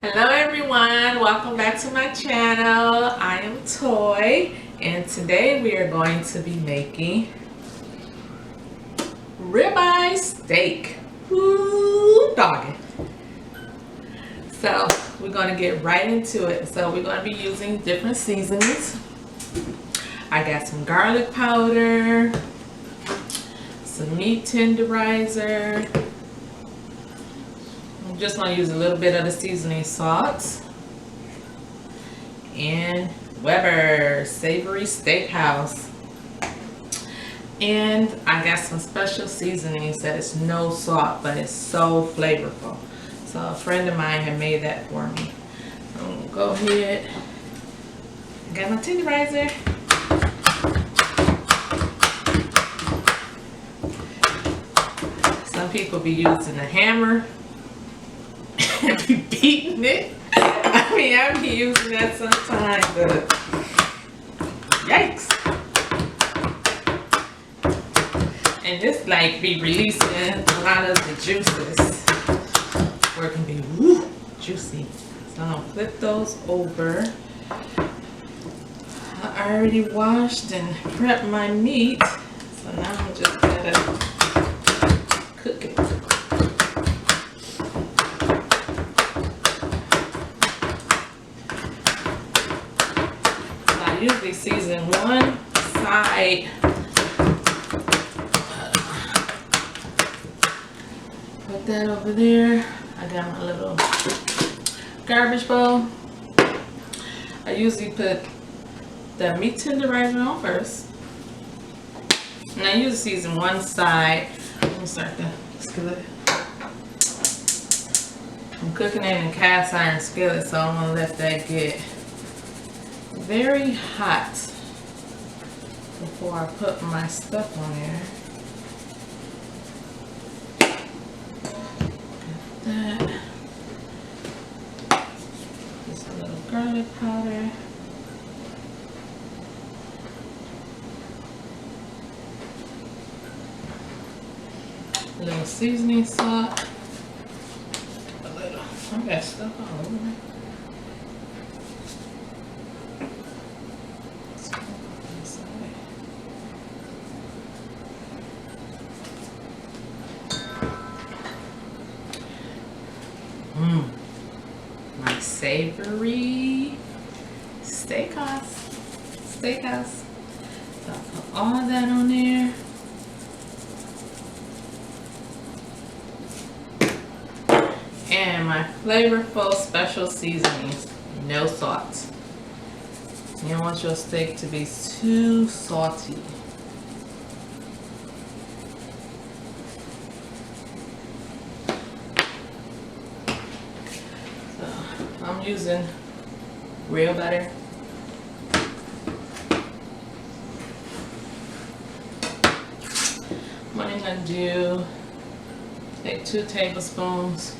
Hello everyone, welcome back to my channel. I am Toy and today we are going to be making ribeye steak. Woo doggy. So we're going to get right into it. So we're going to be using different seasonings. I got some garlic powder, some meat tenderizer. I'm just going to use a little bit of the seasoning salt, and Weber Savory Steakhouse, and I got some special seasonings that is no salt but it's so flavorful. So a friend of mine had made that for me. I'm going to go ahead, I got my tenderizer. Some people be using a hammer and be beating it. I mean, I be using that sometimes, but yikes. And this like be releasing a lot of the juices, where it can be woo, juicy. So I'm gonna flip those over. I already washed and prepped my meat, so now I'm just gonna cook it. I usually season one side. Put that over there. I got my little garbage bowl. I usually put the meat tenderizer on first. And I usually season one side. Let me start the skillet. I'm cooking it in a cast iron skillet, so I'm gonna let that get very hot before I put my stuff on there. Got that. Just a little garlic powder. A little seasoning salt. A little. I got stuff all over me. My Savory Steakhouse. So I'll put all that on there. And my flavorful special seasonings, no salt. You don't want your steak to be too salty. I'm using real butter. What I'm gonna do, take 2 tablespoons.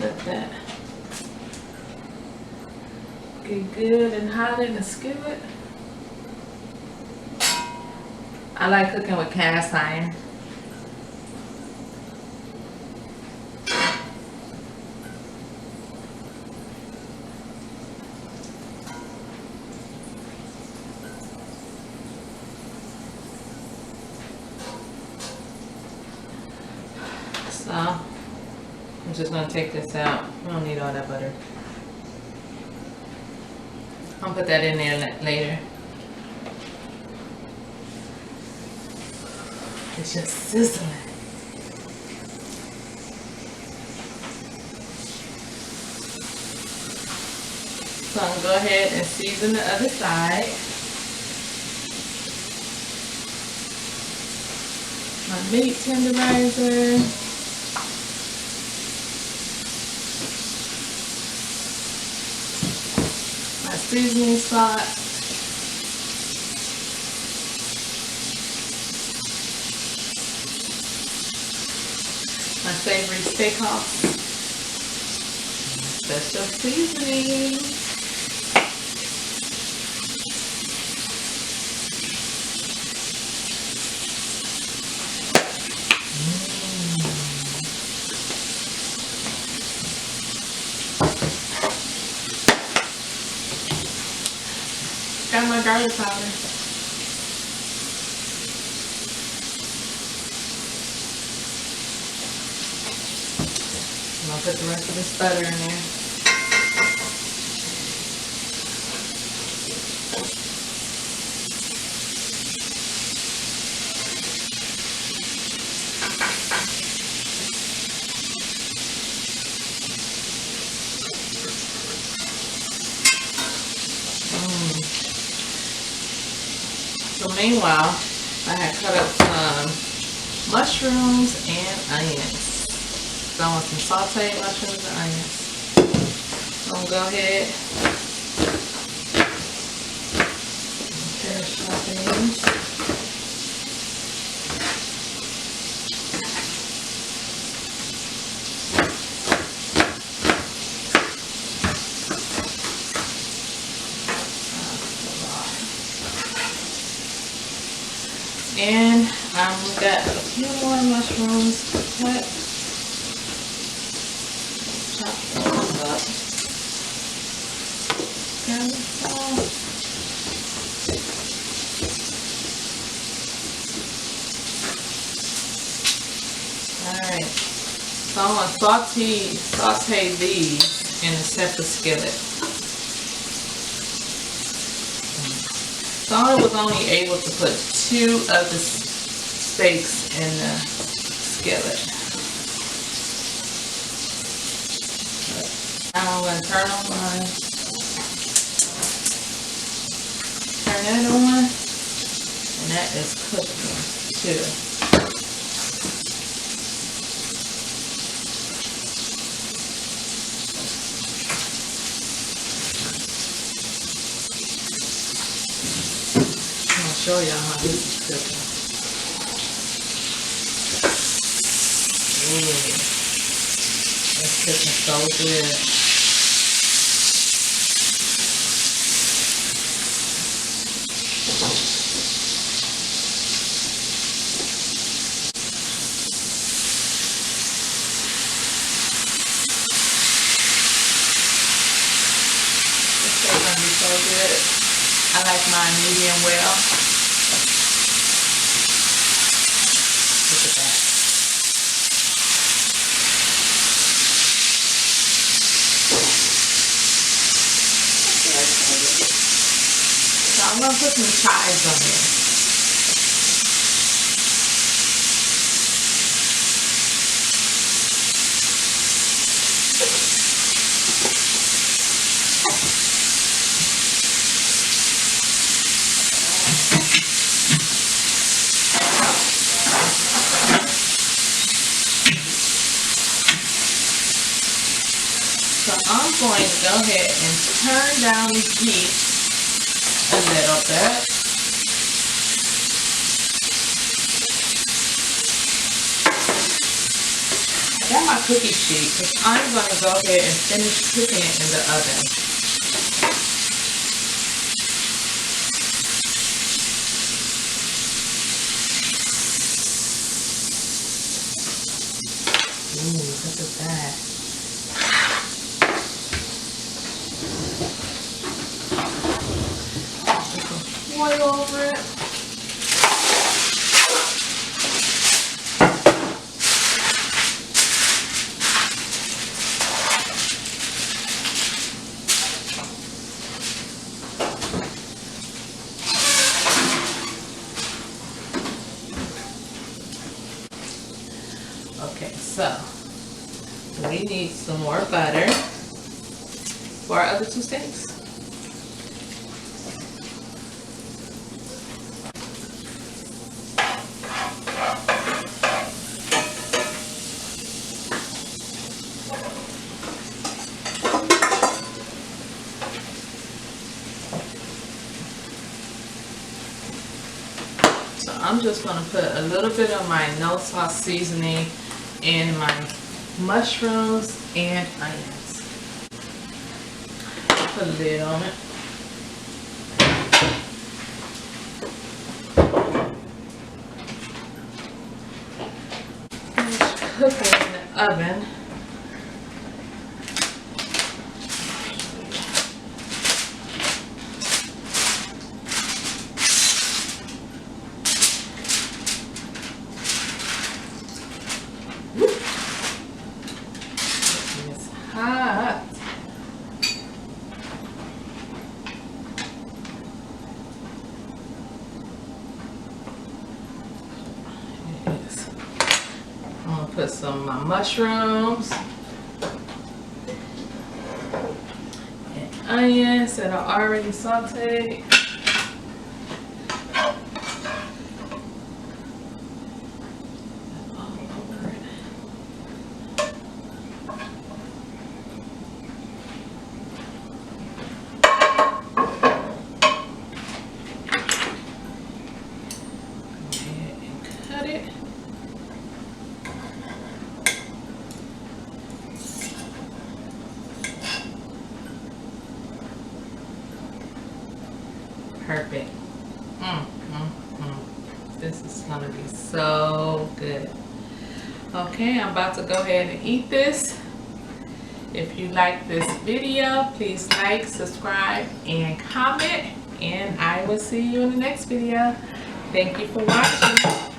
Let that get good and hot in the skillet. I like cooking with cast iron. So I'm just gonna take this out. We don't need all that butter. I'll put that in there later. It's just sizzling. So I'm gonna go ahead and season the other side. My meat tenderizer. Seasoning salt, my Savory Steakhouse, special seasoning, garlic powder. I'm gonna put the rest of this butter in there. So meanwhile, I had cut up some mushrooms and onions. So I want some sauteed mushrooms and onions. So I'm gonna go ahead and finish chopping these. And I've got a few more mushrooms cut. Chop those up. Got it all. Alright. So I'm going to saute these in a separate skillet. So I was only able to put 2 of the steaks in the skillet. Now I'm going to turn that on, and that is cooking too. Show y'all how this is cooking. Ooh, it's cooking so good. This is gonna be so good. I like mine medium well. Look at that. So I'm going to put some chives on there. So I'm going to go ahead and turn down the heat a little bit. I got my cookie sheet because I'm going to go ahead and finish cooking it in the oven. Ooh, look at that. Oil over it. Okay, so we need some more butter for our other 2 steaks. I'm just going to put a little bit of my no sauce seasoning in my mushrooms and onions. Put a lid on it. Finish cooking in the oven. put some of my mushrooms and onions that are already sauteed. Perfect. This is gonna be so good. Okay, I'm about to go ahead and eat this. If you like this video, please like, subscribe, and comment. And I will see you in the next video. Thank you for watching.